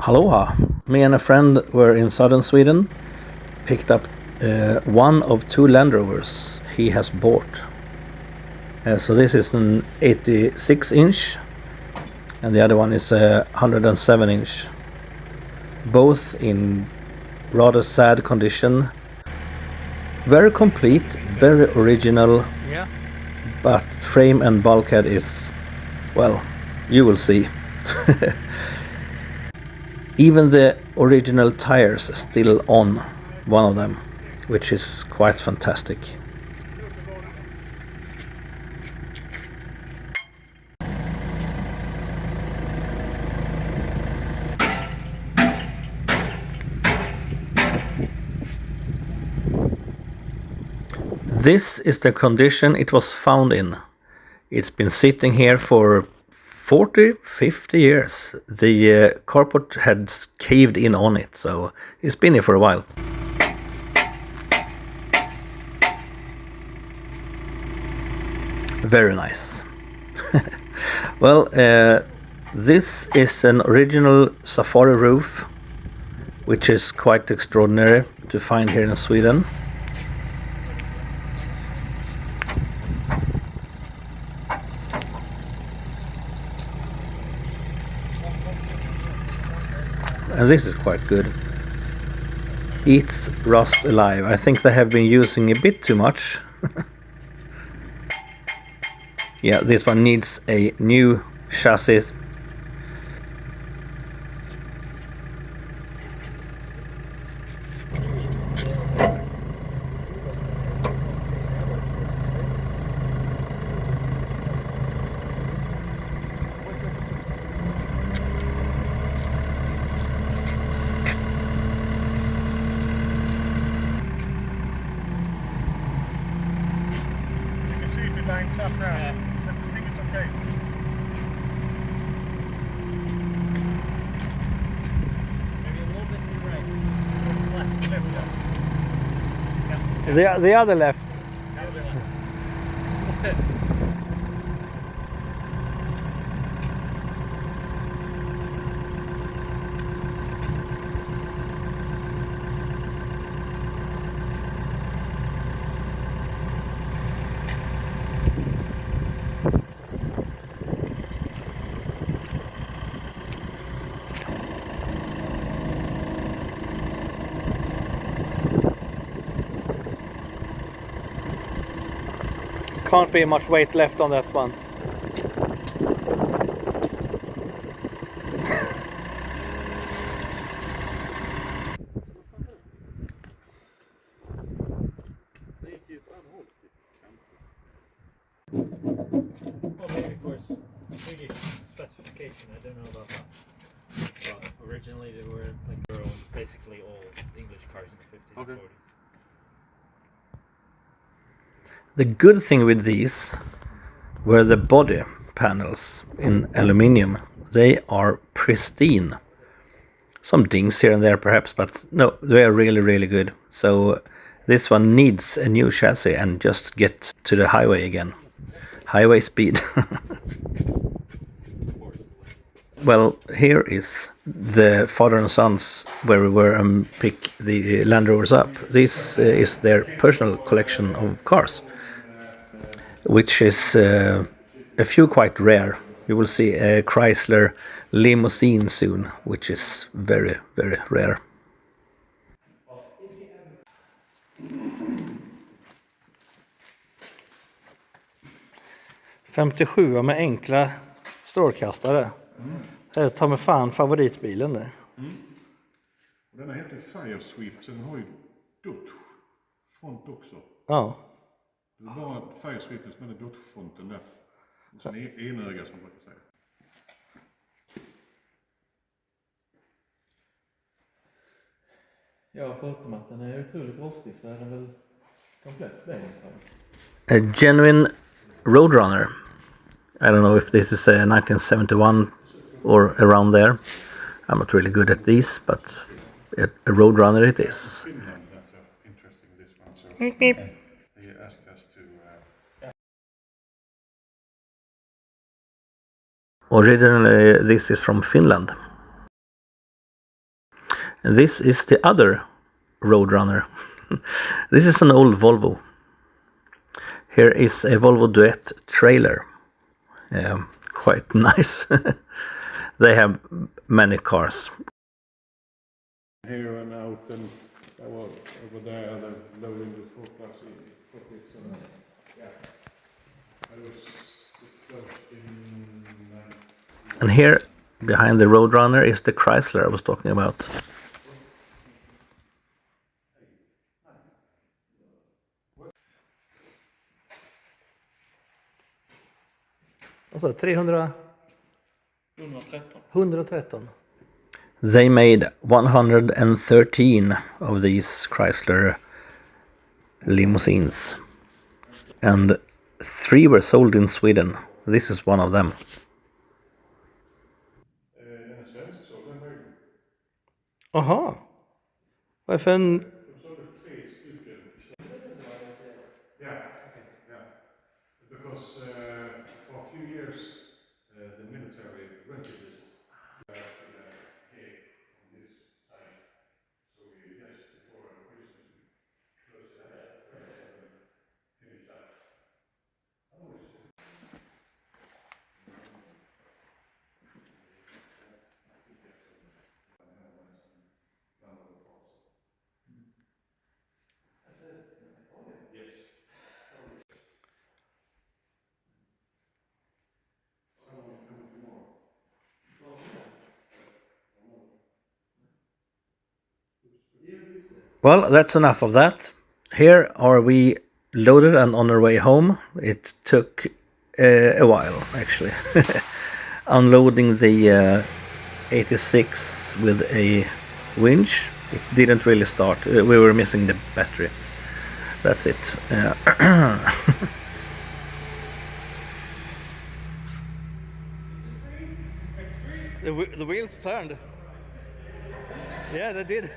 Aloha! Me and a friend were in southern Sweden, picked up one of two Land Rovers he has bought. So this is an 86 inch and the other one is a 107 inch. Both in rather sad condition. Very complete, very original, but frame and bulkhead is, well, you will see. Even the original tires are still on one of them, which is quite fantastic. This is the condition it was found in. It's been sitting here for 40-50 years. The carport had caved in on it, so it's been here for a while. Very nice. Well, this is an original safari roof, which is quite extraordinary to find here in Sweden. And this is quite good. Eats rust alive. I think they have been using a bit too much. Yeah, this one needs a new chassis. Lines up there. I think it's okay. Maybe a little bit to the right. Left, yeah. The other left. The other one. Can't be much weight left on that one. Well, maybe for Swedish specification, I don't know about that. But originally they were like their own, basically all English cars in the 50s and 40s. The good thing with these were the body panels in aluminium. They are pristine. Some dings here and there perhaps, but no, they are really, really good. So this one needs a new chassis and just get to the highway again. Highway speed. Well, here is the father and sons where we were and pick the Land Rovers up. This is their personal collection of cars, which is a few quite rare. You will see a Chrysler limousine soon, which is very, very rare. ...57 med enkla strålkastare. Ta med fan favoritbilen där. Den här heter Firesweep, så den har ju Dodge-front också. Ja. Det är bara Firesweepen som är Dodge-fronten där. Och sen enöga som man brukar säga. Ja, förutom att den är otroligt rostig så är den väl komplett bättre. A genuine Roadrunner. I don't know if this is a 1971 or around there. I'm not really good at these, but a Roadrunner it is. Finland, that's interesting, this one. So Beep, beep. he asked us to... Originally this is from Finland. And this is the other Roadrunner. This is an old Volvo. Here is a Volvo Duet trailer. Quite nice. They have many cars. Here and out and over there, they're loading the forklifts and yeah. I was in And here, behind the Roadrunner, is the Chrysler I was talking about. Alltså 300... 113. They made 113 of these Chrysler limousines. And 3 were sold in Sweden. This is one of them. en svensk sådan höjd. Aha. Varför en... De sålde 3 stycken. Yeah, yeah. Because for a few years the military rented this here on this side. So we just before Christmas we closed it and finished that. Well, that's enough of that. Here are we loaded and on our way home. It took a while, actually. Unloading the 86 with a winch. It didn't really start. We were missing the battery. That's it. The wheels turned. Yeah, they did.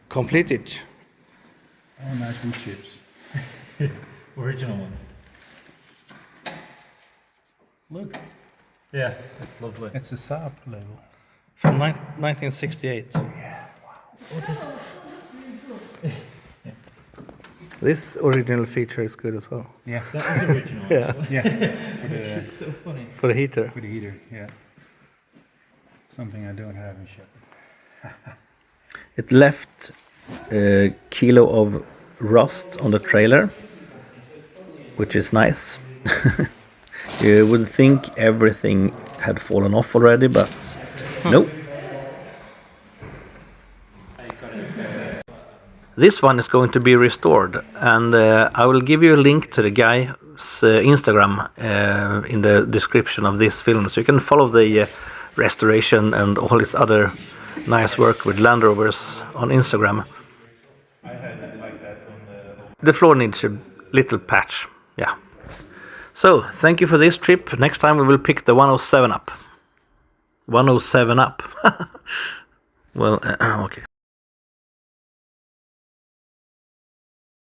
Completed. Oh, nice wood chips. Original one. Look, Yeah, it's lovely. it's a Saab label. From 1968. This original feature is good as well. Yeah, That is original. Yeah. yeah, for It's the so funny. For the heater. heater. Yeah, something I don't have in Shepard. It left a kilo of rust on the trailer, which is nice. You would think everything had fallen off already, but no. This one is going to be restored, and I will give you a link to the guy's Instagram in the description of this film, so you can follow the restoration and all his other nice work with Land Rovers on Instagram. I had it like that on The floor needs a little patch, yeah. So, thank you for this trip. Next time we will pick the 107 up. 107 up. Well, okay.